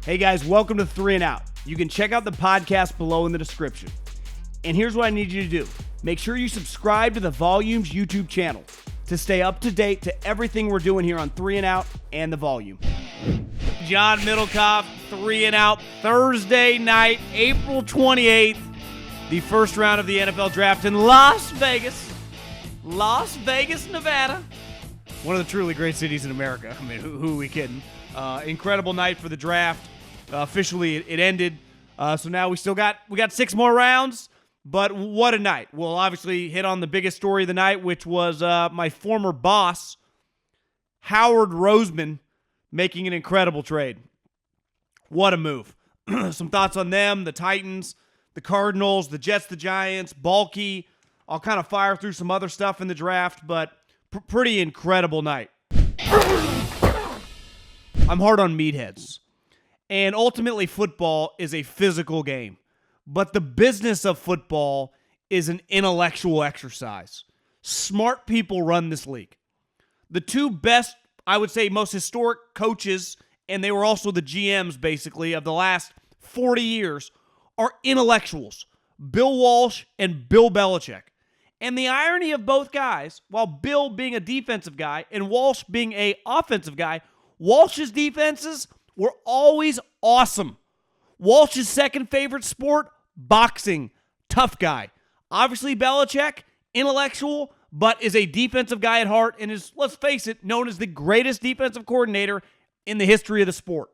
Hey guys, welcome to 3 and Out. You can check out the podcast below in the description. And here's what I need you to do. Make sure you subscribe to the Volumes YouTube channel to stay up to date to everything we're doing here on 3 and Out and the Volume. John Middlekauff, 3 and Out, Thursday night, April 28th, the first round of the NFL Draft in Las Vegas, Nevada. One of the truly great cities in America. I mean, who are we kidding? Incredible night for the draft. Officially, it ended. So now we got 6 more rounds. But what a night. We'll obviously hit on the biggest story of the night, which was my former boss, Howard Roseman, making an incredible trade. What a move. Some thoughts on them, the Titans, the Cardinals, the Jets, the Giants, bulky. I'll kind of fire through some other stuff in the draft, but pretty incredible night. I'm hard on meatheads. And ultimately, football is a physical game. But the business of football is an intellectual exercise. Smart people run this league. The two best, I would say, most historic coaches, and they were also the GMs, basically, of the last 40 years, are intellectuals. Bill Walsh and Bill Belichick. And the irony of both guys, while Bill being a defensive guy and Walsh being an offensive guy, Walsh's defenses were always awesome. Walsh's second favorite sport, boxing. Tough guy. Obviously, Belichick, intellectual, but is a defensive guy at heart and is, let's face it, known as the greatest defensive coordinator in the history of the sport.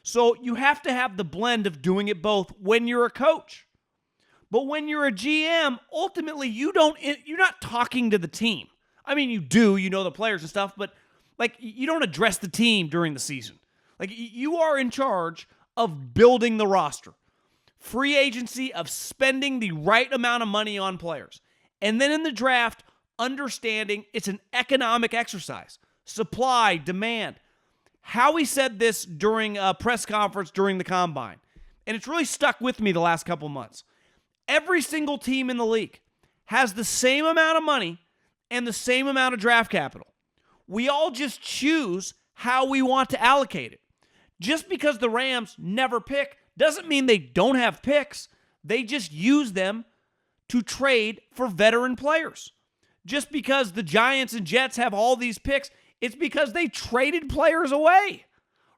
So you have to have the blend of doing it both when you're a coach. But when you're a GM, ultimately, you're not talking to the team. I mean, you do, you know the players and stuff, but like you don't address the team during the season. Like you are in charge of building the roster. Free agency, of spending the right amount of money on players. And then in the draft, understanding it's an economic exercise. Supply, demand. Howie said this during a press conference during the Combine. And it's really stuck with me the last couple months. Every single team in the league has the same amount of money and the same amount of draft capital. We all just choose how we want to allocate it. Just because the Rams never pick doesn't mean they don't have picks. They just use them to trade for veteran players. Just because the Giants and Jets have all these picks, it's because they traded players away,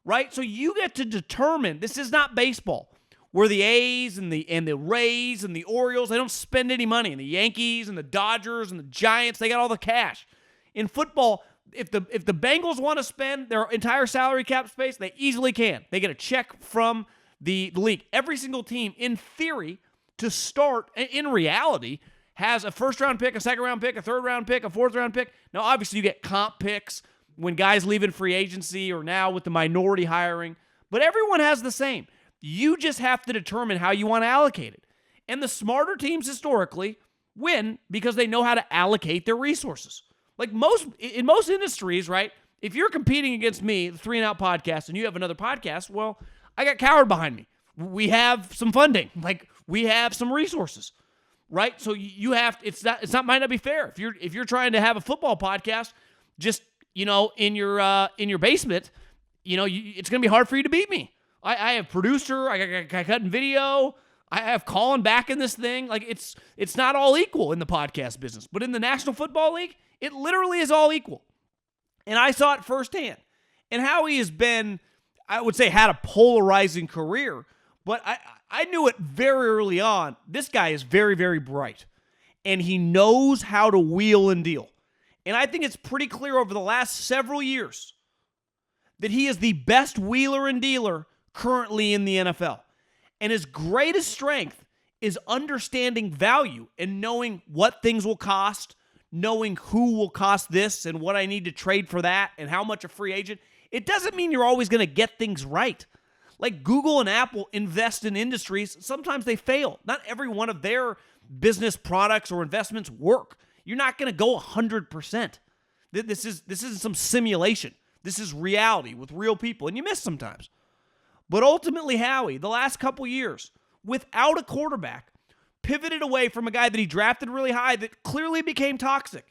right? So you get to determine, this is not baseball, where the A's and the Rays and the Orioles, they don't spend any money. And the Yankees and the Dodgers and the Giants, they got all the cash. In football, if the Bengals want to spend their entire salary cap space, they easily can. They get a check from the league. Every single team, in theory, to start, in reality, has a first-round pick, a second-round pick, a third-round pick, a fourth-round pick. Now, obviously, you get comp picks when guys leave in free agency or now with the minority hiring. But everyone has the same. You just have to determine how you want to allocate it. And the smarter teams historically win because they know how to allocate their resources. Like in most industries, right? If you're competing against me, the 3 and Out podcast, and you have another podcast, well, I got Coward behind me. We have some funding. Like we have some resources, right? So you have might not be fair. If you're trying to have a football podcast, just in your basement, it's gonna be hard for you to beat me. I have producer, I got cutting video, I have Colin back in this thing. Like it's not all equal in the podcast business, but in the National Football League, it literally is all equal. And I saw it firsthand. And Howie has been, I would say, had a polarizing career, but I knew it very early on. This guy is very, very bright, and he knows how to wheel and deal. And I think it's pretty clear over the last several years that he is the best wheeler and dealer currently in the NFL. And his greatest strength is understanding value and knowing what things will cost, knowing who will cost this and what I need to trade for that and how much a free agent. It doesn't mean you're always going to get things right. Like Google and Apple invest in industries. Sometimes they fail. Not every one of their business products or investments work. You're not going to go 100%. This isn't some simulation. This is reality with real people, and you miss sometimes. But ultimately, Howie, the last couple years, without a quarterback, pivoted away from a guy that he drafted really high that clearly became toxic.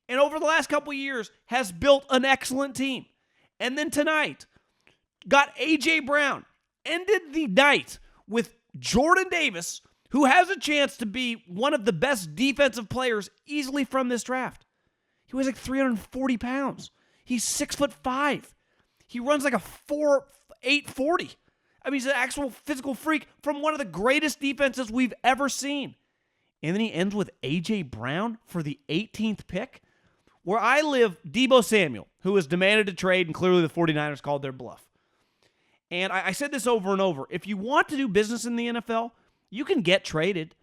And over the last couple years, has built an excellent team. And then tonight, got A.J. Brown, ended the night with Jordan Davis, who has a chance to be one of the best defensive players easily from this draft. He weighs like 340 pounds. He's 6'5". He runs like a 4.8 40. I mean, he's an actual physical freak from one of the greatest defenses we've ever seen. And then he ends with A.J. Brown for the 18th pick. Where I live, Deebo Samuel, who was demanded to trade, and clearly the 49ers called their bluff. And I said this over and over. If you want to do business in the NFL, you can get traded.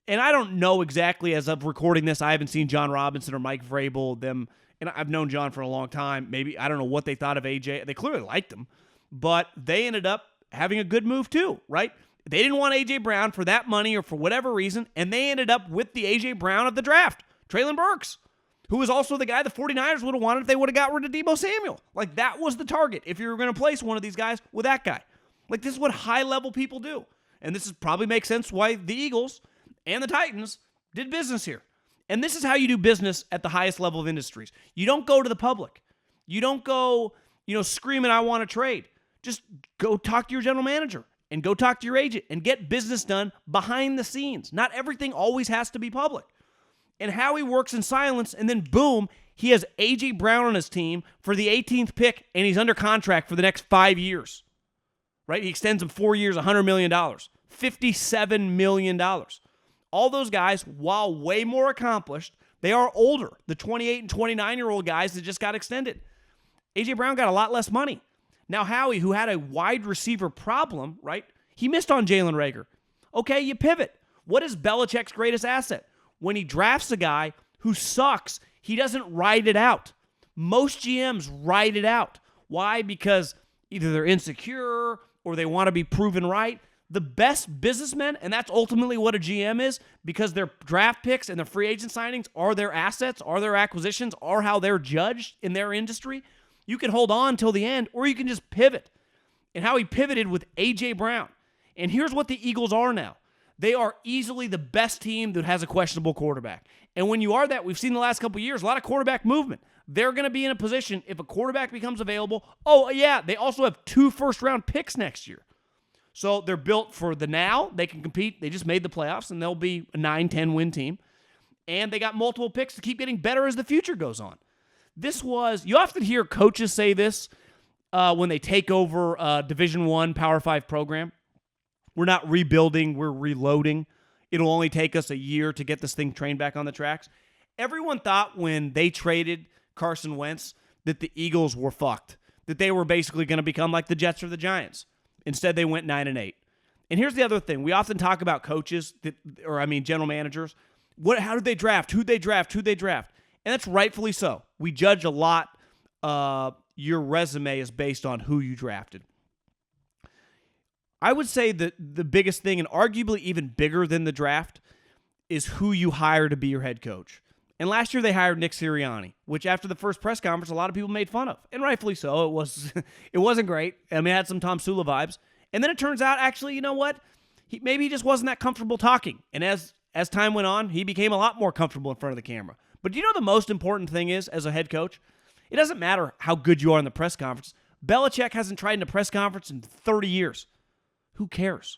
And I don't know exactly, as of recording this, I haven't seen John Robinson or Mike Vrabel, them, and I've known John for a long time. Maybe, I don't know what they thought of AJ. They clearly liked him, but they ended up having a good move too, right? They didn't want AJ Brown for that money or for whatever reason, and they ended up with the AJ Brown of the draft, Treylon Burks, who was also the guy the 49ers would have wanted if they would have got rid of Deebo Samuel. Like, that was the target if you were going to place one of these guys with that guy. Like, this is what high-level people do. And this probably makes sense why the Eagles and the Titans did business here. And this is how you do business at the highest level of industries. You don't go to the public. You don't go, screaming, I want to trade. Just go talk to your general manager and go talk to your agent and get business done behind the scenes. Not everything always has to be public. And Howie works in silence, and then boom, he has A.J. Brown on his team for the 18th pick, and he's under contract for the next 5 years. Right? He extends him 4 years, $100 million. $57 million. All those guys, while way more accomplished, they are older. The 28 and 29-year-old guys that just got extended. A.J. Brown got a lot less money. Now Howie, who had a wide receiver problem, right? He missed on Jalen Reagor. Okay, you pivot. What is Belichick's greatest asset? When he drafts a guy who sucks, he doesn't ride it out. Most GMs ride it out. Why? Because either they're insecure or they want to be proven right. The best businessmen, and that's ultimately what a GM is, because their draft picks and their free agent signings are their assets, are their acquisitions, are how they're judged in their industry. You can hold on till the end, or you can just pivot. And how he pivoted with A.J. Brown. And here's what the Eagles are now. They are easily the best team that has a questionable quarterback. And when you are that, we've seen the last couple of years, a lot of quarterback movement. They're going to be in a position, if a quarterback becomes available, they also have 2 first-round picks next year. So they're built for the now. They can compete. They just made the playoffs, and they'll be a 9-10 win team. And they got multiple picks to keep getting better as the future goes on. You often hear coaches say this when they take over a Division I Power 5 program. We're not rebuilding, we're reloading. It'll only take us a year to get this thing trained back on the tracks. Everyone thought when they traded Carson Wentz that the Eagles were fucked, that they were basically going to become like the Jets or the Giants. Instead, they went 9-8. And here's the other thing. We often talk about coaches, general managers. How did they draft? Who'd they draft? And that's rightfully so. We judge a lot. Your resume is based on who you drafted. I would say that the biggest thing, and arguably even bigger than the draft, is who you hire to be your head coach. And last year they hired Nick Sirianni, which after the first press conference, a lot of people made fun of. And rightfully so. It wasn't great. I mean, it had some Tom Sula vibes. And then it turns out, actually, you know what? Maybe he just wasn't that comfortable talking. And as time went on, he became a lot more comfortable in front of the camera. But do you know the most important thing is, as a head coach? It doesn't matter how good you are in the press conference. Belichick hasn't tried in a press conference in 30 years. Who cares?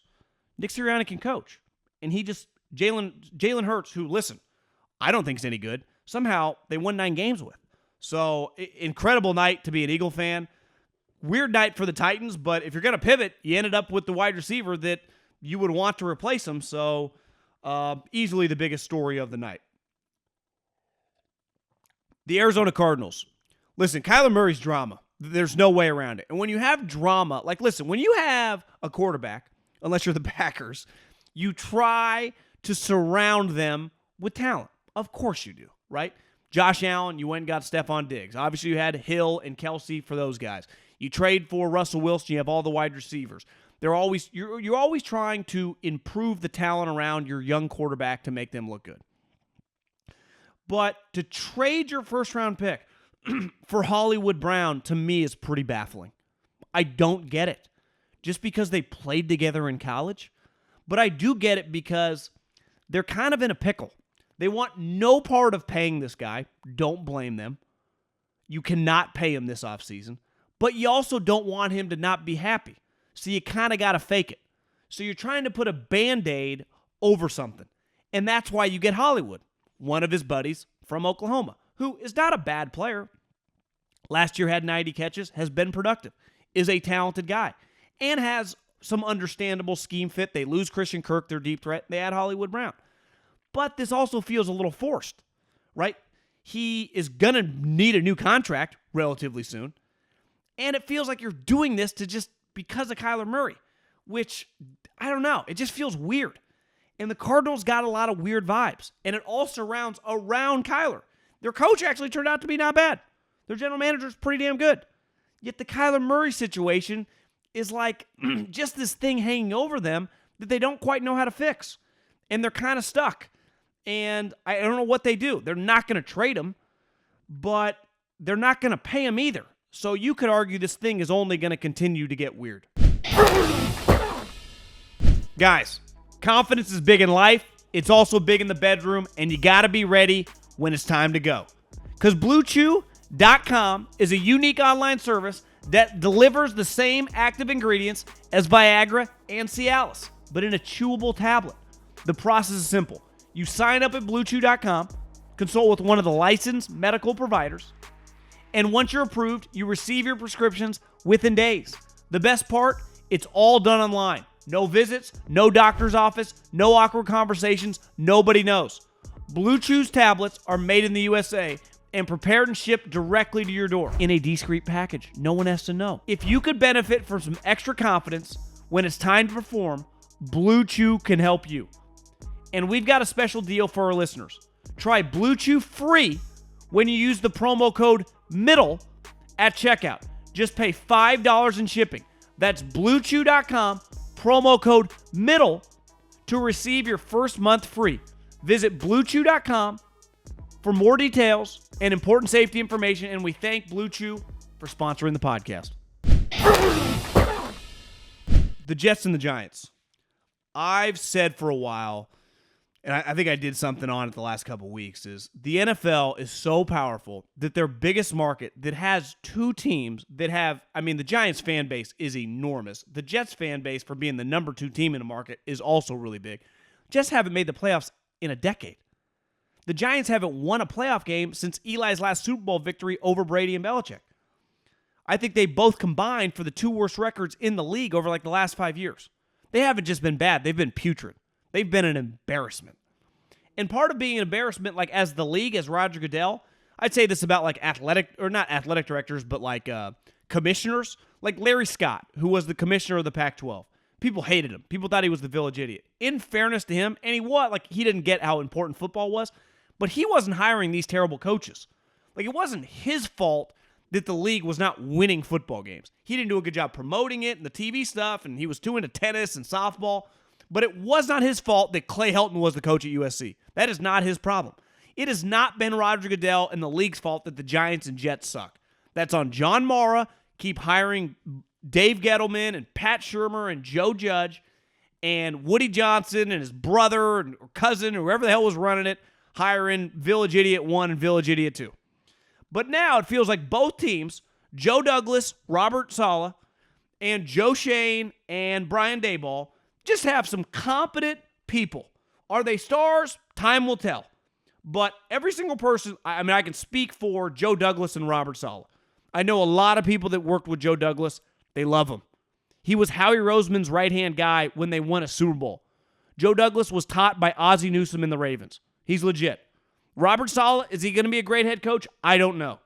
Nick Sirianni can coach. And Jalen Hurts, who, listen, I don't think is any good, somehow they won 9 games with. So, incredible night to be an Eagle fan. Weird night for the Titans, but if you're going to pivot, you ended up with the wide receiver that you would want to replace him. So, easily the biggest story of the night. The Arizona Cardinals. Listen, Kyler Murray's drama. There's no way around it. And when you have drama, when you have a quarterback, unless you're the Packers, you try to surround them with talent. Of course you do, right? Josh Allen, you went and got Stephon Diggs. Obviously, you had Hill and Kelsey for those guys. You trade for Russell Wilson, you have all the wide receivers. You're always trying to improve the talent around your young quarterback to make them look good. But to trade your first-round pick for Hollywood Brown, to me, is pretty baffling. I don't get it. Just because they played together in college. But I do get it because they're kind of in a pickle. They want no part of paying this guy. Don't blame them. You cannot pay him this offseason. But you also don't want him to not be happy. So you kind of got to fake it. So you're trying to put a Band-Aid over something. And that's why you get Hollywood, one of his buddies from Oklahoma, who is not a bad player. Last year had 90 catches, has been productive, is a talented guy, and has some understandable scheme fit. They lose Christian Kirk, their deep threat. They add Hollywood Brown. But this also feels a little forced, right? He is going to need a new contract relatively soon. And it feels like you're doing this to just because of Kyler Murray, which, I don't know, it just feels weird. And the Cardinals got a lot of weird vibes. And it all surrounds around Kyler. Their coach actually turned out to be not bad. Their general manager is pretty damn good. Yet the Kyler Murray situation is like just this thing hanging over them that they don't quite know how to fix. And they're kind of stuck. And I don't know what they do. They're not going to trade him, but they're not going to pay him either. So you could argue this thing is only going to continue to get weird. Guys, confidence is big in life. It's also big in the bedroom, and you got to be ready when it's time to go. Because BlueChew.com is a unique online service that delivers the same active ingredients as Viagra and Cialis, but in a chewable tablet. The process is simple. You sign up at BlueChew.com, consult with one of the licensed medical providers, and once you're approved, you receive your prescriptions within days. The best part, it's all done online. No visits, no doctor's office, no awkward conversations, nobody knows. Blue Chew's tablets are made in the USA and prepared and shipped directly to your door in a discreet package. No one has to know. If you could benefit from some extra confidence when it's time to perform, Blue Chew can help you. And we've got a special deal for our listeners. Try Blue Chew free when you use the promo code MIDDLE at checkout. Just pay $5 in shipping. That's BlueChew.com, promo code MIDDLE to receive your first month free. Visit BlueChew.com for more details and important safety information, and we thank Blue Chew for sponsoring the podcast. The Jets and the Giants. I've said for a while, and I think I did something on it the last couple weeks, is the NFL is so powerful that their biggest market that has two teams that have, the Giants fan base is enormous. The Jets fan base, for being the number 2 team in the market, is also really big. Jets haven't made the playoffs in a decade. The Giants haven't won a playoff game since Eli's last Super Bowl victory over Brady and Belichick. I think they both combined for the 2 worst records in the league over the last 5 years. They haven't just been bad, they've been putrid. They've been an embarrassment. And part of being an embarrassment, as the league, as Roger Goodell, I'd say this about not athletic directors, but commissioners, like Larry Scott, who was the commissioner of the Pac-12. People hated him. People thought he was the village idiot. In fairness to him, and he didn't get how important football was, but he wasn't hiring these terrible coaches. It wasn't his fault that the league was not winning football games. He didn't do a good job promoting it and the TV stuff, and he was too into tennis and softball. But it was not his fault that Clay Helton was the coach at USC. That is not his problem. It has not been Roger Goodell and the league's fault that the Giants and Jets suck. That's on John Mara. Keep hiring Dave Gettleman and Pat Shurmur and Joe Judge and Woody Johnson and his brother or cousin, or whoever the hell was running it, hiring Village Idiot 1 and Village Idiot 2. But now it feels like both teams, Joe Douglas, Robert Saleh, and Joe Schoen and Brian Daboll, just have some competent people. Are they stars? Time will tell. But every single person, I can speak for Joe Douglas and Robert Saleh. I know a lot of people that worked with Joe Douglas. They love him. He was Howie Roseman's right-hand guy when they won a Super Bowl. Joe Douglas was taught by Ozzie Newsome in the Ravens. He's legit. Robert Saleh, is he going to be a great head coach? I don't know.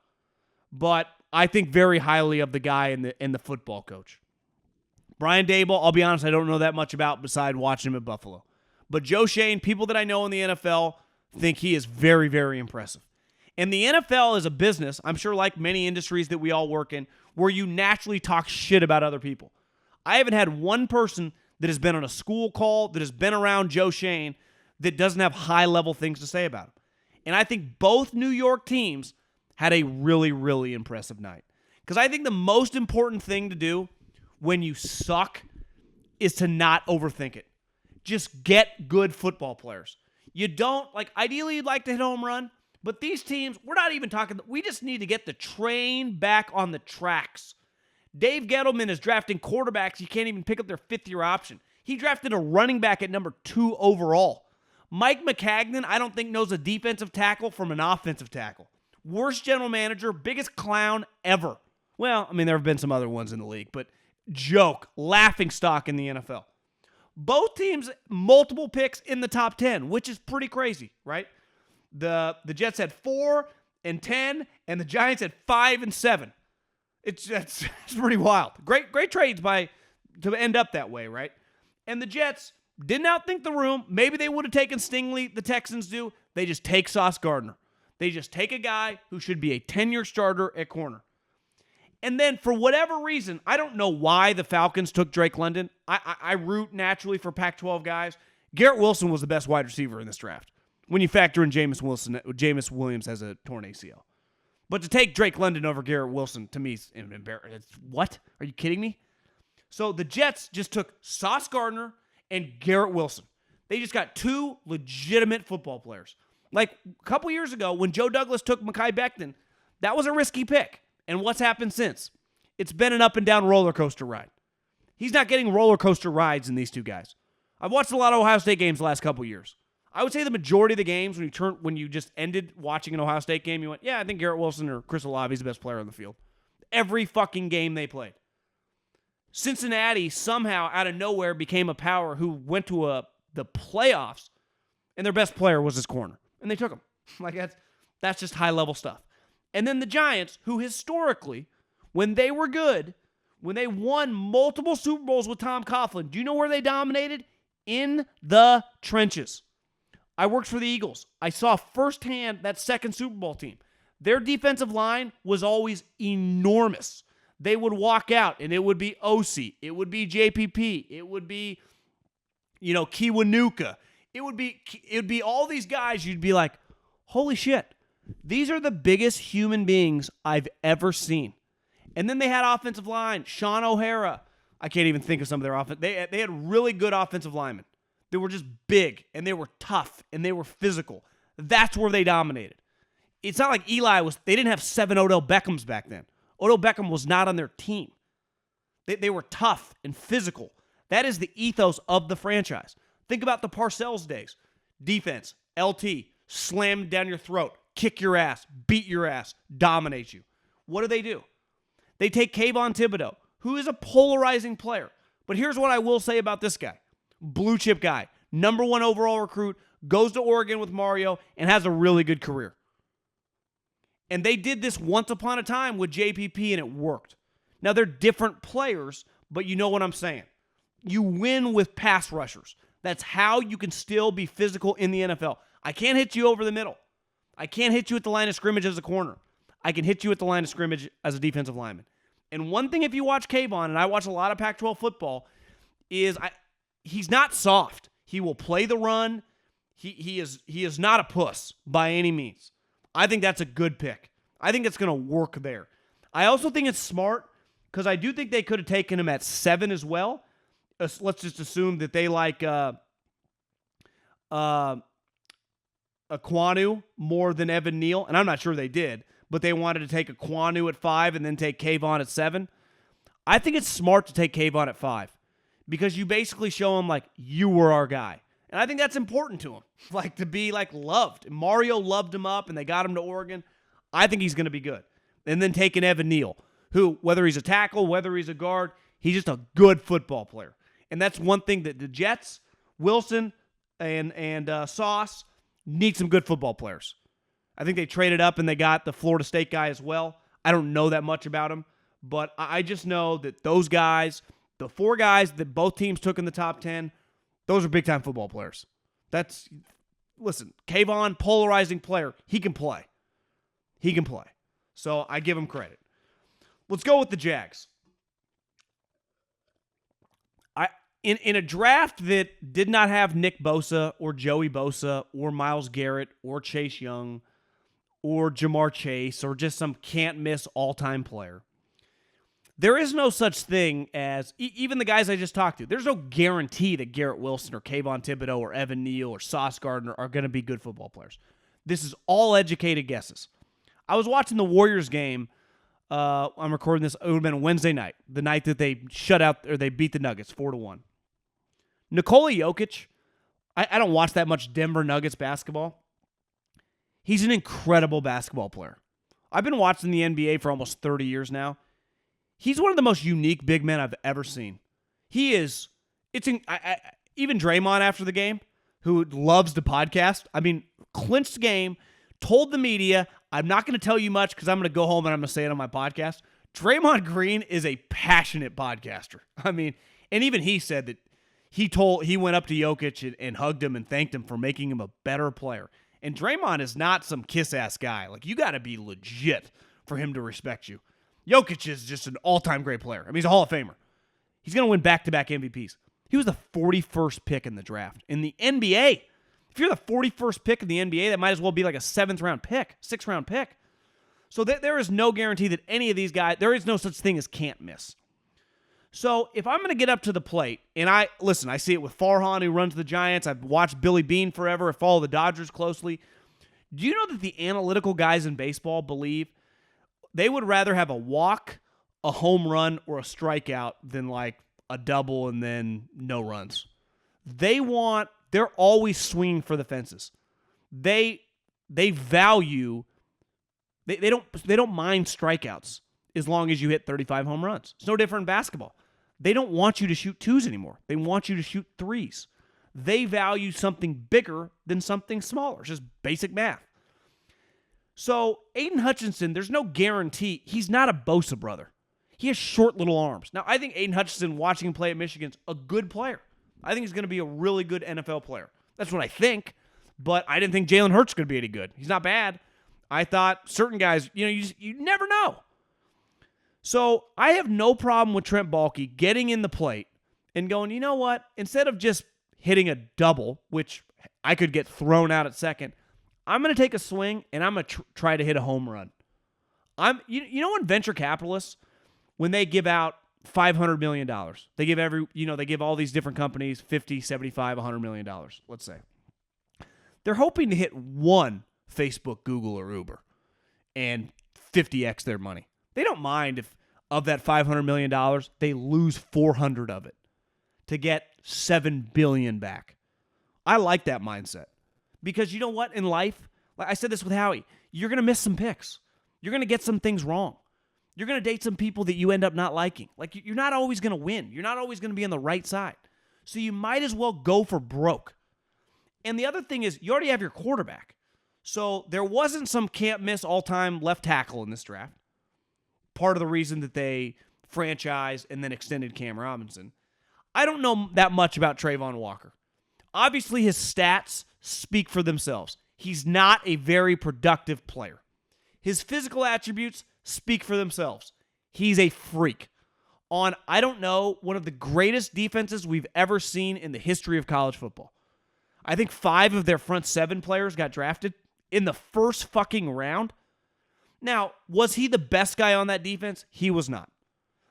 But I think very highly of the guy and the football coach. Brian Daboll, I'll be honest, I don't know that much about besides watching him at Buffalo. But Joe Schoen, people that I know in the NFL, think he is very, very impressive. And the NFL is a business, I'm sure like many industries that we all work in, where you naturally talk shit about other people. I haven't had one person that has been on a school call, that has been around Joe Schoen, that doesn't have high-level things to say about him. And I think both New York teams had a really, really impressive night. Because I think the most important thing to do when you suck is to not overthink it. Just get good football players. You don't, ideally you'd like to hit a home run, but these teams, we're not even talking, we just need to get the train back on the tracks. Dave Gettleman is drafting quarterbacks. You can't even pick up their fifth-year option. He drafted a running back at number 2 overall. Mike McCagnon, I don't think knows a defensive tackle from an offensive tackle. Worst general manager, biggest clown ever. Well, I mean, there have been some other ones in the league, but joke, laughing stock in the NFL. Both teams, multiple picks in the top 10, which is pretty crazy, right? The Jets had 4 and 10, and the Giants had 5 and 7. It's pretty wild. Great trades to end up that way, right? And the Jets didn't outthink the room. Maybe they would have taken Stingley, the Texans do. They just take Sauce Gardner. They just take a guy who should be a 10-year starter at corner. And then, for whatever reason, I don't know why the Falcons took Drake London. I root naturally for Pac-12 guys. Garrett Wilson was the best wide receiver in this draft when you factor in Jameis Williams has a torn ACL. But to take Drake London over Garrett Wilson, to me, is embarrassing. What? Are you kidding me? So the Jets just took Sauce Gardner and Garrett Wilson. They just got 2 legitimate football players. Like a couple years ago when Joe Douglas took Mekhi Becton, that was a risky pick. And what's happened since? It's been an up and down roller coaster ride. He's not getting roller coaster rides in these 2 guys. I've watched a lot of Ohio State games the last couple years. I would say the majority of the games when you just ended watching an Ohio State game, you went, yeah, I think Garrett Wilson or Chris Olave is the best player on the field. Every fucking game they played. Cincinnati somehow out of nowhere became a power who went to the playoffs, and their best player was his corner, and they took him. Like that's just high level stuff. And then the Giants, who historically, when they were good, when they won multiple Super Bowls with Tom Coughlin, do you know where they dominated? In the trenches. I worked for the Eagles. I saw firsthand that second Super Bowl team. Their defensive line was always enormous. They would walk out, and it would be OC. It would be JPP. It would be, Kiwanuka. It would be all these guys. You'd be like, holy shit. These are the biggest human beings I've ever seen. And then they had offensive line. Sean O'Hara. I can't even think of some of their offense. They had really good offensive linemen. They were just big, and they were tough, and they were physical. That's where they dominated. It's not like they didn't have 7 Odell Beckhams back then. Odell Beckham was not on their team. They were tough and physical. That is the ethos of the franchise. Think about the Parcells days. Defense, LT, slam down your throat, kick your ass, beat your ass, dominate you. What do? They take Kayvon Thibodeau, who is a polarizing player. But here's what I will say about this guy. Blue chip guy, number 1 overall recruit, goes to Oregon with Mario, and has a really good career. And they did this once upon a time with JPP, and it worked. Now, they're different players, but you know what I'm saying. You win with pass rushers. That's how you can still be physical in the NFL. I can't hit you over the middle. I can't hit you at the line of scrimmage as a corner. I can hit you at the line of scrimmage as a defensive lineman. And one thing, if you watch Kayvon, and I watch a lot of Pac-12 football, is he's not soft. He will play the run. He is not a puss by any means. I think that's a good pick. I think it's going to work there. I also think it's smart because I do think they could have taken him at 7 as well. Let's just assume that they like Ekwonu more than Evan Neal, and I'm not sure they did, but they wanted to take Ekwonu at 5 and then take Kayvon at 7. I think it's smart to take Kayvon at 5 because you basically show him, like, you were our guy. And I think that's important to him, like, to be, like, loved. Mario loved him up, and they got him to Oregon. I think he's going to be good. And then taking Evan Neal, who, whether he's a tackle, whether he's a guard, he's just a good football player. And that's one thing that the Jets, Wilson, and Sauce need some good football players. I think they traded up, and they got the Florida State guy as well. I don't know that much about him, but I just know that those guys, the 4 guys that both teams took in the top 10, those are big-time football players. Listen, Kayvon, polarizing player. He can play. So I give him credit. Let's go with the Jags. In a draft that did not have Nick Bosa or Joey Bosa or Myles Garrett or Chase Young or Jamar Chase or just some can't-miss all-time player, there is no such thing as, even the guys I just talked to, there's no guarantee that Garrett Wilson or Kayvon Thibodeau or Evan Neal or Sauce Gardner are going to be good football players. This is all educated guesses. I was watching the Warriors game I'm recording this. It would have been Wednesday night, the night that they shut out or they beat the Nuggets 4-1. Nikola Jokic, I don't watch that much Denver Nuggets basketball. He's an incredible basketball player. I've been watching the NBA for almost 30 years now. He's one of the most unique big men I've ever seen. He is. Even Draymond after the game, who loves the podcast. I mean, clinched the game, told the media, I'm not going to tell you much because I'm going to go home and I'm going to say it on my podcast. Draymond Green is a passionate podcaster. I mean, and even he said that he went up to Jokic and hugged him and thanked him for making him a better player. And Draymond is not some kiss-ass guy. Like, you got to be legit for him to respect you. Jokic is just an all-time great player. I mean, he's a Hall of Famer. He's going to win back-to-back MVPs. He was the 41st pick in the draft. In the NBA, if you're the 41st pick in the NBA, that might as well be like a 7th-round pick, 6th-round pick. So there is no guarantee that any of these guys, there is no such thing as can't miss. So if I'm going to get up to the plate, and I see it with Farhan, who runs the Giants. I've watched Billy Beane forever. I follow the Dodgers closely. Do you know that the analytical guys in baseball believe they would rather have a walk, a home run, or a strikeout than like a double and then no runs? They're always swinging for the fences. They value, they don't mind strikeouts as long as you hit 35 home runs. It's no different in basketball. They don't want you to shoot 2s anymore. They want you to shoot 3s. They value something bigger than something smaller. It's just basic math. So Aidan Hutchinson, there's no guarantee. He's not a Bosa brother. He has short little arms. Now, I think Aidan Hutchinson, watching him play at Michigan's a good player. I think he's going to be a really good NFL player. That's what I think. But I didn't think Jalen Hurts was going to be any good. He's not bad. I thought certain guys, you never know. So I have no problem with Trent Baalke getting in the plate and going, you know what? Instead of just hitting a double, which I could get thrown out at second, I'm going to take a swing and I'm going to try to hit a home run. When venture capitalists, when they give out $500 million, they give all these different companies $50, $75, $100 million, let's say. They're hoping to hit one Facebook, Google, or Uber and 50x their money. They don't mind if of that $500 million, they lose 400 of it to get $7 billion back. I like that mindset because you know what? In life, like I said this with Howie, you're going to miss some picks. You're going to get some things wrong. You're going to date some people that you end up not liking. Like, you're not always going to win. You're not always going to be on the right side. So you might as well go for broke. And the other thing is, you already have your quarterback. So there wasn't some can't-miss all-time left tackle in this draft. Part of the reason that they franchised and then extended Cam Robinson. I don't know that much about Trayvon Walker. Obviously, his stats speak for themselves. He's not a very productive player. His physical attributes speak for themselves. He's a freak. On, I don't know, one of the greatest defenses we've ever seen in the history of college football. I think 5 of their front 7 players got drafted in the first fucking round. Now, was he the best guy on that defense? He was not.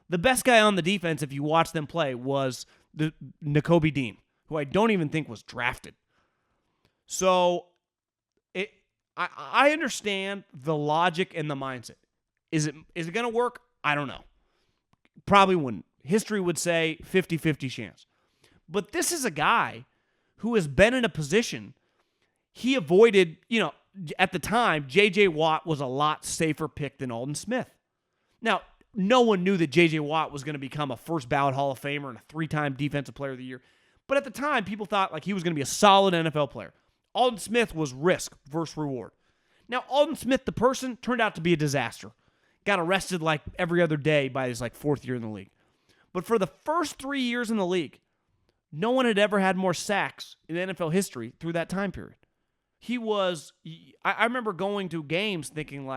The best guy on the defense, if you watch them play, was the Nakobe Dean, who I don't even think was drafted. So, I understand the logic and the mindset. Is it going to work? I don't know. Probably wouldn't. History would say 50-50 chance. But this is a guy who has been in a position, he avoided, at the time, J.J. Watt was a lot safer pick than Aldon Smith. Now, no one knew that J.J. Watt was going to become a first ballot Hall of Famer and a 3-time Defensive Player of the Year. But at the time, people thought like he was going to be a solid NFL player. Aldon Smith was risk versus reward. Now, Aldon Smith, the person, turned out to be a disaster. Got arrested like every other day by his 4th year in the league. But for the first 3 years in the league, no one had ever had more sacks in NFL history through that time period. I remember going to games thinking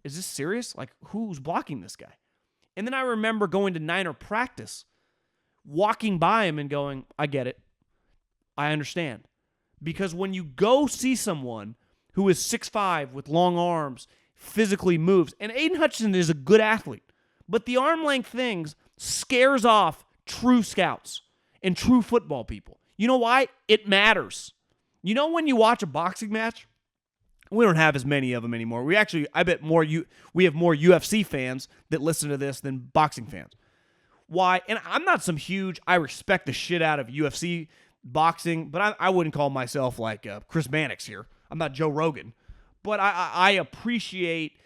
is this serious? Like, who's blocking this guy? And then I remember going to Niner practice, walking by him and going, I get it. I understand. Because when you go see someone who is 6'5", with long arms, physically moves, and Aidan Hutchinson is a good athlete, but the arm length things scares off true scouts and true football people. You know why? It matters. When you watch a boxing match We don't have as many of them anymore. I bet we have more UFC fans that listen to this than boxing fans. Why? And I'm not some huge, I respect the shit out of UFC boxing, but I wouldn't call myself like Chris Mannix here. I'm not Joe Rogan. But I appreciate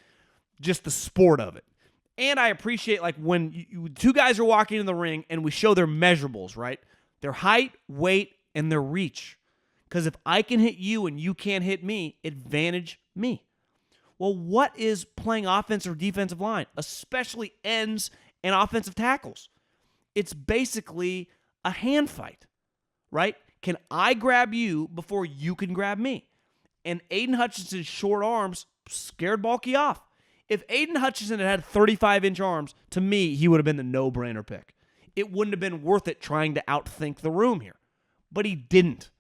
just the sport of it. And I appreciate like when two guys are walking in the ring and we show their measurables, right? Their height, weight, and their reach. Because if I can hit you and you can't hit me, advantage me. Well, what is playing offensive or defensive line, especially ends and offensive tackles? It's basically a hand fight, right? Can I grab you before you can grab me? And Aidan Hutchinson's short arms scared Balky off. If Aidan Hutchinson had 35-inch arms, to me, he would have been the no-brainer pick. It wouldn't have been worth it trying to outthink the room here. But he didn't.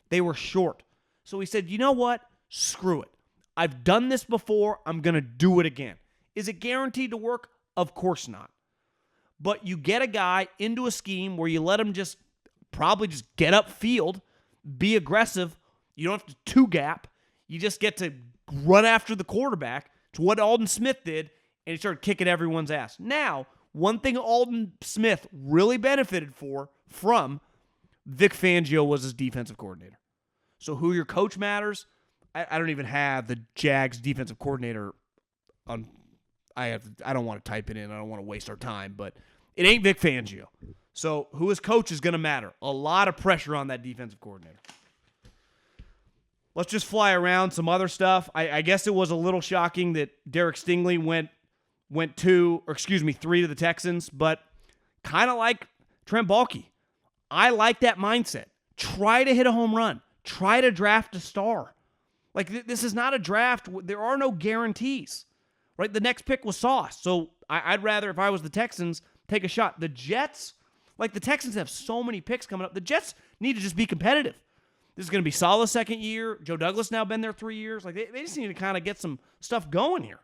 They were short. So he said, you know what? Screw it. I've done this before. I'm going to do it again. Is it guaranteed to work? Of course not. But you get a guy into a scheme where you let him probably just get upfield, be aggressive. You don't have to two-gap. You just get to run after the quarterback. It's what Aldon Smith did, and he started kicking everyone's ass. Now, one thing Aldon Smith really benefited from Vic Fangio was his defensive coordinator. So who your coach matters. I don't even have the Jags defensive coordinator on. I don't want to type it in. I don't want to waste our time, but it ain't Vic Fangio. So who his coach is going to matter. A lot of pressure on that defensive coordinator. Let's just fly around some other stuff. I guess it was a little shocking that Derek Stingley went 3 to the Texans, but kind of like Trent Baalke. I like that mindset. Try to hit a home run. Try to draft a star. Like, this is not a draft. There are no guarantees, right? The next pick was Sauce. So I'd rather, if I was the Texans, take a shot. The Jets, like the Texans have so many picks coming up. The Jets need to just be competitive. This is going to be Salah's second year. Joe Douglas now been there 3 years. Like, they just need to kind of get some stuff going here.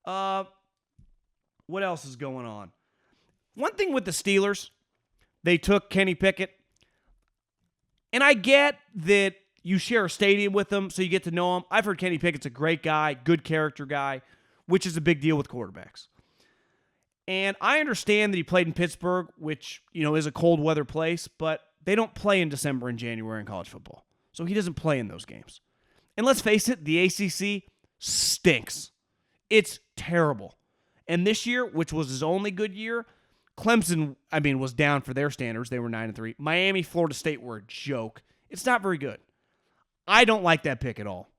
What else is going on? One thing with the Steelers, they took Kenny Pickett. And I get that you share a stadium with him, so you get to know him. I've heard Kenny Pickett's a great guy, good character guy, which is a big deal with quarterbacks. And I understand that he played in Pittsburgh, which, is a cold weather place, but they don't play in December and January in college football. So he doesn't play in those games. And let's face it, the ACC stinks. It's terrible. And this year, which was his only good year, Clemson, was down for their standards. They were 9-3. Miami, Florida State were a joke. It's not very good. I don't like that pick at all.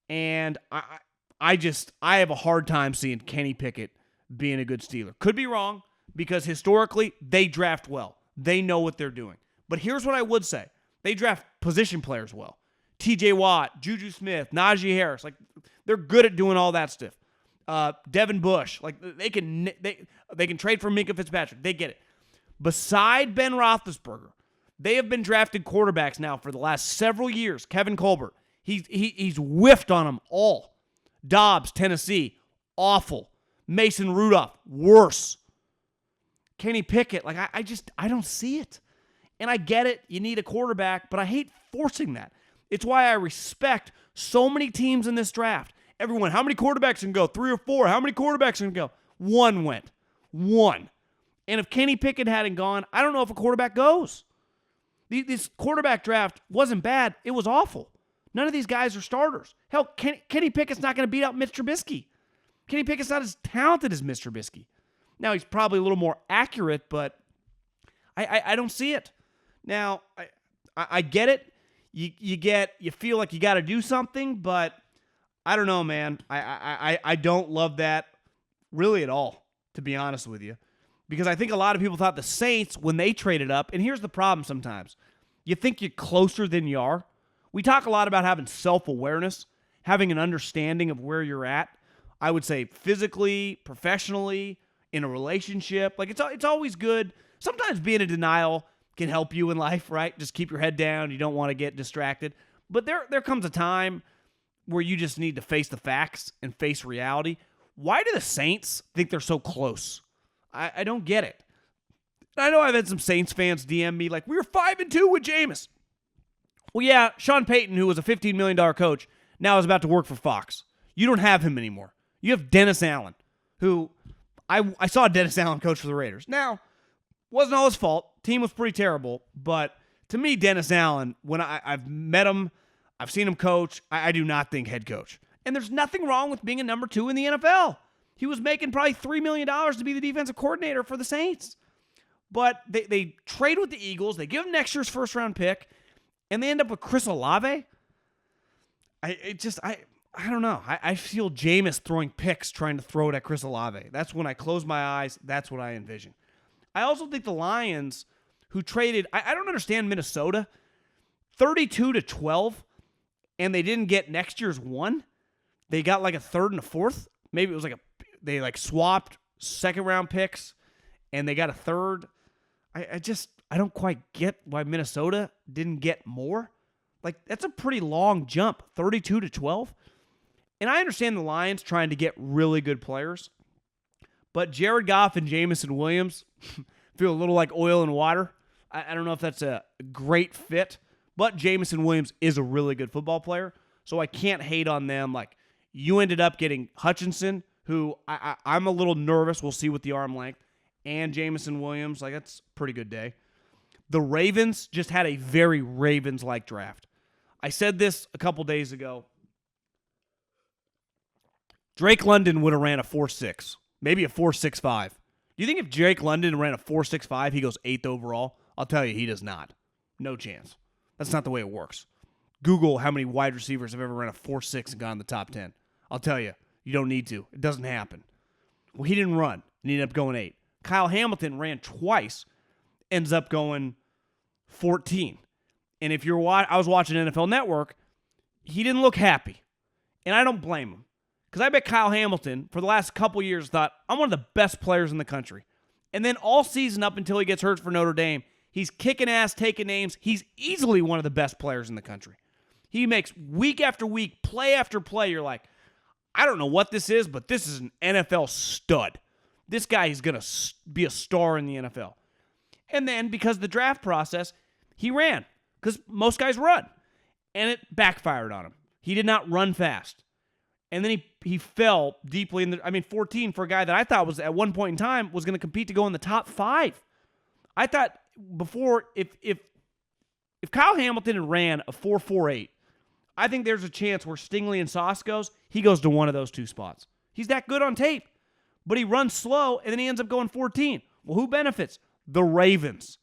And I have a hard time seeing Kenny Pickett being a good Steeler. Could be wrong, because historically, they draft well. They know what they're doing. But here's what I would say. They draft position players well. TJ Watt, Juju Smith, Najee Harris. Like, they're good at doing all that stuff. Devin Bush. Like, they can trade for Minkah Fitzpatrick. They get it. Beside Ben Roethlisberger, they have been drafting quarterbacks now for the last several years. Kevin Colbert. He's whiffed on them all. Dobbs, Tennessee. Awful. Mason Rudolph. Worse. Kenny Pickett. Like, I don't see it. And I get it, you need a quarterback, but I hate forcing that. It's why I respect so many teams in this draft. Everyone, how many quarterbacks can go? 3 or 4? How many quarterbacks can go? 1 went. 1. And if Kenny Pickett hadn't gone, I don't know if a quarterback goes. This quarterback draft wasn't bad. It was awful. None of these guys are starters. Hell, Kenny Pickett's not going to beat out Mitch Trubisky. Kenny Pickett's not as talented as Mitch Trubisky. Now, he's probably a little more accurate, but I don't see it. Now, I get it. You feel like you got to do something, but I don't know, man. I don't love that really at all, to be honest with you, because I think a lot of people thought the Saints, when they traded up, and here's the problem sometimes. You think you're closer than you are. We talk a lot about having self-awareness, having an understanding of where you're at. I would say physically, professionally, in a relationship. Like, it's always good. Sometimes being in denial can help you in life, right? Just keep your head down. You don't want to get distracted. But there comes a time where you just need to face the facts and face reality. Why do the Saints think they're so close? I don't get it. I know I've had some Saints fans DM me like, we were 5-2 with Jameis. Well, yeah, Sean Payton, who was a $15 million coach, now is about to work for Fox. You don't have him anymore. You have Dennis Allen, who I saw Dennis Allen coach for the Raiders. Now, wasn't all his fault. Team was pretty terrible. But to me, Dennis Allen, when I've met him, I've seen him coach, I do not think head coach. And there's nothing wrong with being a number 2 in the NFL. He was making probably $3 million to be the defensive coordinator for the Saints. But they trade with the Eagles. They give him next year's first-round pick. And they end up with Chris Olave. I don't know. I feel Jameis throwing picks trying to throw it at Chris Olave. That's when I close my eyes. That's what I envision. I also think the Lions, who traded, I don't understand Minnesota, 32-12, and they didn't get next year's one. They got like a third and a fourth. Maybe it was they swapped second-round picks, and they got a third. I don't quite get why Minnesota didn't get more. Like, that's a pretty long jump, 32-12. And I understand the Lions trying to get really good players, but Jared Goff and Jameson Williams feel a little like oil and water. I don't know if that's a great fit, but Jameson Williams is a really good football player, so I can't hate on them. Like, you ended up getting Hutchinson, who I'm a little nervous. We'll see with the arm length, and Jameson Williams. Like, that's a pretty good day. The Ravens just had a very Ravens-like draft. I said this a couple days ago. Drake London would have ran a 4.6, maybe a 4.65. Do you think if Drake London ran a 4.65, he goes 8th overall? I'll tell you, he does not. No chance. That's not the way it works. Google how many wide receivers have ever ran a 4.6 and gone in the top 10. I'll tell you, you don't need to. It doesn't happen. Well, he didn't run, and he ended up going 8. Kyle Hamilton ran twice, ends up going 14. And if I was watching NFL Network, he didn't look happy. And I don't blame him. Because I bet Kyle Hamilton, for the last couple years, thought, I'm one of the best players in the country. And then all season up until he gets hurt for Notre Dame, he's kicking ass, taking names. He's easily one of the best players in the country. He makes week after week, play after play. You're like, I don't know what this is, but this is an NFL stud. This guy is going to be a star in the NFL. And then, because of the draft process, he ran. Because most guys run. And it backfired on him. He did not run fast. And then he fell deeply in 14 for a guy that I thought was at one point in time was going to compete to go in the top 5. I thought before, if Kyle Hamilton had ran a 4.48, I think there's a chance where Stingley and Sauce he goes to one of those two spots. He's that good on tape. But he runs slow, and then he ends up going 14. Well, who benefits? The Ravens.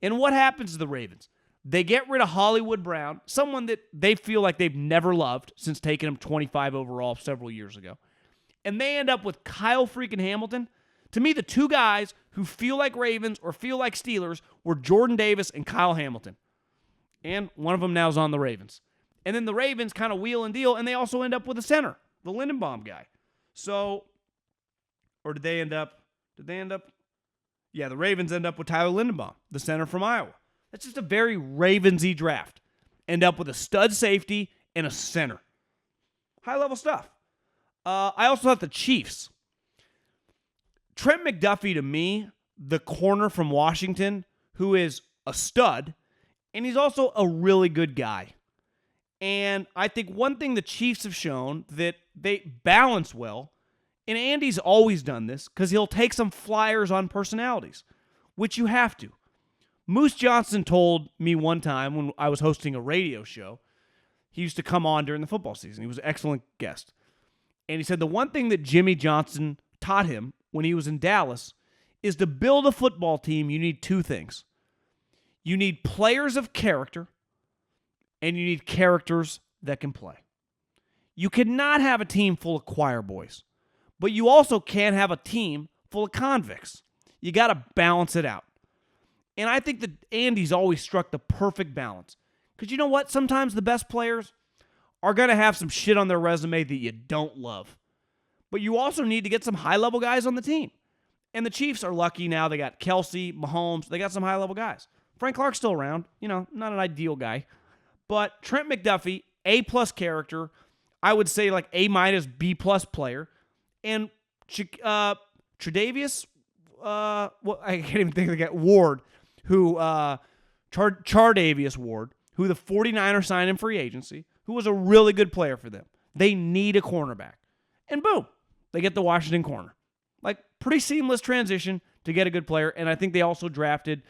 And what happens to the Ravens? They get rid of Hollywood Brown, someone that they feel like they've never loved since taking him 25 overall several years ago. And they end up with Kyle freaking Hamilton. To me, the two guys who feel like Ravens or feel like Steelers were Jordan Davis and Kyle Hamilton. And one of them now is on the Ravens. And then the Ravens kind of wheel and deal, and they also end up with a center, the Lindenbaum guy. So, or did they end up? Yeah, the Ravens end up with Tyler Lindenbaum, the center from Iowa. That's just a very Ravens-y draft. End up with a stud safety and a center. High-level stuff. I also thought the Chiefs. Trent McDuffie, to me, the corner from Washington, who is a stud, and he's also a really good guy. And I think one thing the Chiefs have shown that they balance well, and Andy's always done this, because he'll take some flyers on personalities, which you have to. Moose Johnson told me one time when I was hosting a radio show, he used to come on during the football season. He was an excellent guest. And he said the one thing that Jimmy Johnson taught him when he was in Dallas is to build a football team, you need two things. You need players of character, and you need characters that can play. You cannot have a team full of choir boys, but you also can't have a team full of convicts. You got to balance it out. And I think that Andy's always struck the perfect balance. Because you know what? Sometimes the best players are going to have some shit on their resume that you don't love. But you also need to get some high-level guys on the team. And the Chiefs are lucky now. They got Kelsey, Mahomes. They got some high-level guys. Frank Clark's still around. Not an ideal guy. But Trent McDuffie, A-plus character. I would say like A-minus, B-plus player. And Tredavious, I can't even think of the guy, Ward, who Chardavious Ward, who the 49ers signed in free agency, who was a really good player for them. They need a cornerback. And boom, they get the Washington corner. Like, pretty seamless transition to get a good player. And I think they also drafted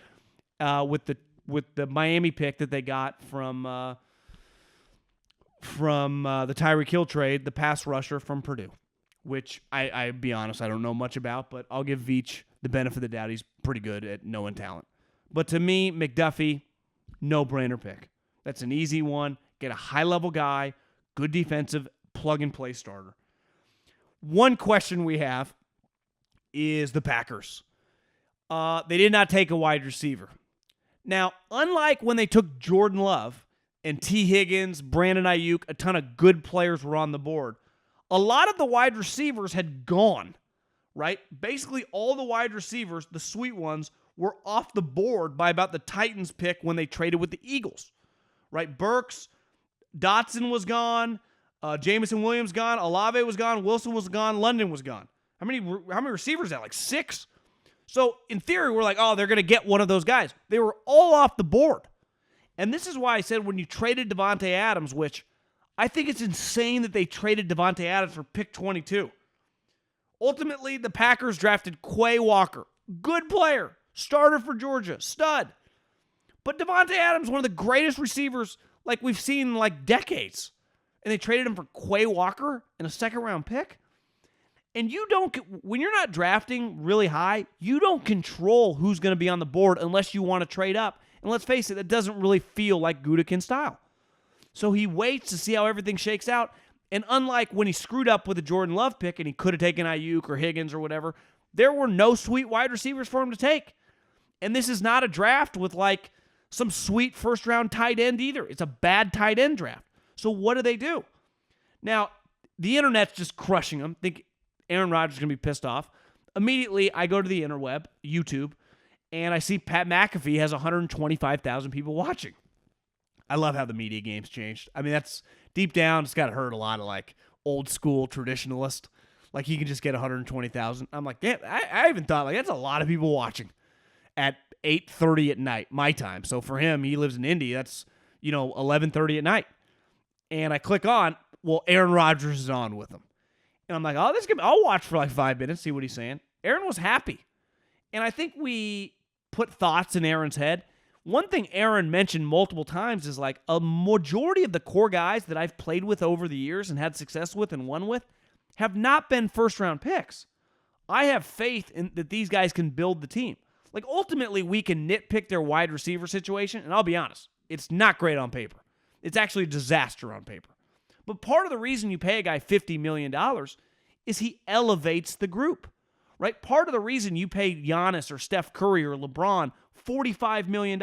with the Miami pick that they got from the Tyreek Hill trade, the pass rusher from Purdue, which I be honest, I don't know much about, but I'll give Veach the benefit of the doubt. He's pretty good at knowing talent. But to me, McDuffie, no-brainer pick. That's an easy one. Get a high-level guy, good defensive, plug-and-play starter. One question we have is the Packers. They did not take a wide receiver. Now, unlike when they took Jordan Love and T. Higgins, Brandon Ayuk, a ton of good players were on the board, a lot of the wide receivers had gone, right? Basically, all the wide receivers, the sweet ones, were off the board by about the Titans pick when they traded with the Eagles, right? Burks, Dotson was gone, Jameson Williams gone, Olave was gone, Wilson was gone, London was gone. How many receivers is that? Like 6? So in theory, we're like, oh, they're going to get one of those guys. They were all off the board. And this is why I said when you traded Devontae Adams, which I think it's insane that they traded Devontae Adams for pick 22. Ultimately, the Packers drafted Quay Walker. Good player. Starter for Georgia. Stud. But Devontae Adams, one of the greatest receivers like we've seen in like decades. And they traded him for Quay Walker in a second-round pick. And when you're not drafting really high, you don't control who's going to be on the board unless you want to trade up. And let's face it, it doesn't really feel like Gutekunst style. So he waits to see how everything shakes out. And unlike when he screwed up with the Jordan Love pick and he could have taken Ayuk or Higgins or whatever, there were no sweet wide receivers for him to take. And this is not a draft with like some sweet first-round tight end either. It's a bad tight end draft. So what do? Now, the internet's just crushing them. Think Aaron Rodgers is going to be pissed off. Immediately, I go to the interweb, YouTube, and I see Pat McAfee has 125,000 people watching. I love how the media game's changed. I mean, that's deep down, it's got to hurt a lot of like old school traditionalist. Like he can just get 120,000. I'm like, damn, I even thought like that's a lot of people watching at 8:30 at night, my time. So for him, he lives in Indy. That's 11:30 at night. And I click on, well, Aaron Rodgers is on with him. And I'm like, oh, I'll watch for like 5 minutes, see what he's saying. Aaron was happy. And I think we put thoughts in Aaron's head. One thing Aaron mentioned multiple times is like a majority of the core guys that I've played with over the years and had success with and won with have not been first-round picks. I have faith in that these guys can build the team. Like ultimately, we can nitpick their wide receiver situation, and I'll be honest, it's not great on paper. It's actually a disaster on paper. But part of the reason you pay a guy $50 million is he elevates the group, right? Part of the reason you pay Giannis or Steph Curry or LeBron $45 million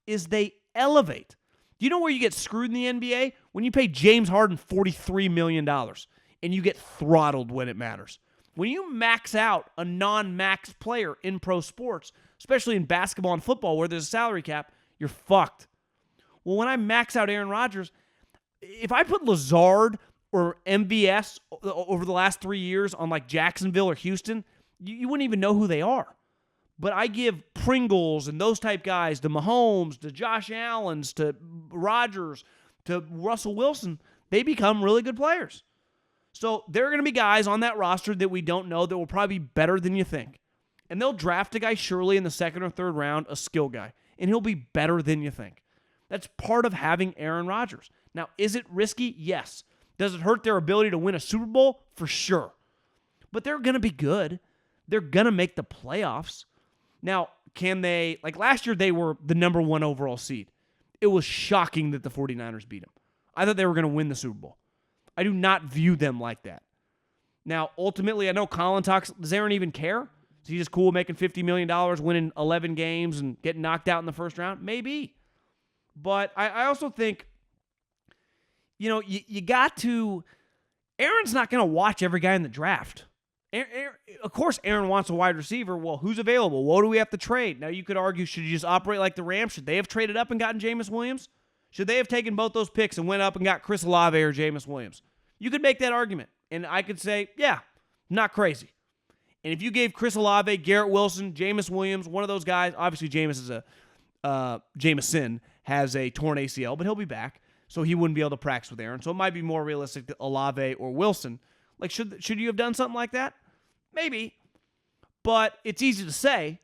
is they elevate. Do you know where you get screwed in the NBA? When you pay James Harden $43 million and you get throttled when it matters. When you max out a non-max player in pro sports, especially in basketball and football where there's a salary cap, you're fucked. Well, when I max out Aaron Rodgers, if I put Lazard or MVS over the last 3 years on like Jacksonville or Houston, you wouldn't even know who they are. But I give Pringles and those type guys to Mahomes, to Josh Allen's, to Rodgers, to Russell Wilson. They become really good players. So there are going to be guys on that roster that we don't know that will probably be better than you think. And they'll draft a guy surely in the second or third round, a skill guy. And he'll be better than you think. That's part of having Aaron Rodgers. Now, is it risky? Yes. Does it hurt their ability to win a Super Bowl? For sure. But they're going to be good. They're going to make the playoffs. Now, can they, like last year, they were the number 1 overall seed. It was shocking that the 49ers beat them. I thought they were going to win the Super Bowl. I do not view them like that. Now, ultimately, I know Colin talks, does Aaron even care? Is he just cool making $50 million, winning 11 games, and getting knocked out in the first round? Maybe. But I also think, you got to, Aaron's not going to watch every guy in the draft. Of course, Aaron wants a wide receiver. Well, who's available? What do we have to trade? Now, you could argue, should you just operate like the Rams? Should they have traded up and gotten Jameis Williams? Should they have taken both those picks and went up and got Chris Olave or Jameis Williams? You could make that argument. And I could say, yeah, not crazy. And if you gave Chris Olave, Garrett Wilson, Jameis Williams, one of those guys, obviously Jameson has a torn ACL, but he'll be back. so he wouldn't be able to practice with Aaron. So it might be more realistic that Olave or Wilson. Like, should you have done something like that? Maybe. But it's easy to say.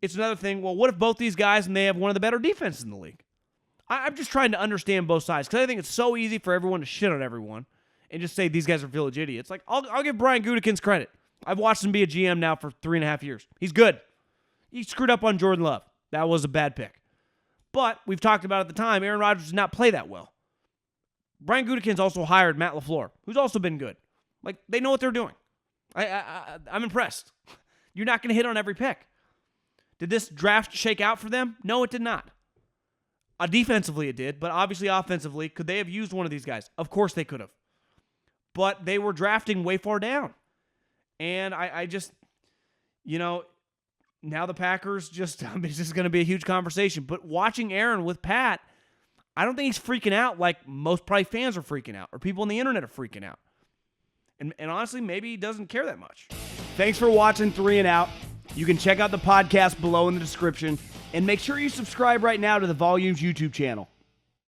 It's another thing, well, what if both these guys and they have one of the better defenses in the league? I'm just trying to understand both sides because I think it's so easy for everyone to shit on everyone and just say these guys are village idiots. Like, I'll give Brian Gutekunst credit. I've watched him be a GM now for 3.5 years. He's good. He screwed up on Jordan Love. That was a bad pick. But we've talked about at the time, Aaron Rodgers did not play that well. Brian Gutekunst also hired Matt LaFleur, who's also been good. Like, they know what they're doing. I'm impressed. You're not going to hit on every pick. Did this draft shake out for them? No, it did not. Defensively, it did, but obviously offensively, could they have used one of these guys? Of course they could have. But they were drafting way far down. And I just, now the Packers it's just going to be a huge conversation. But watching Aaron with Pat, I don't think he's freaking out like most probably fans are freaking out or people on the internet are freaking out. And honestly, maybe he doesn't care that much. Thanks for watching 3 and Out. You can check out the podcast below in the description. And make sure you subscribe right now to the Volumes YouTube channel.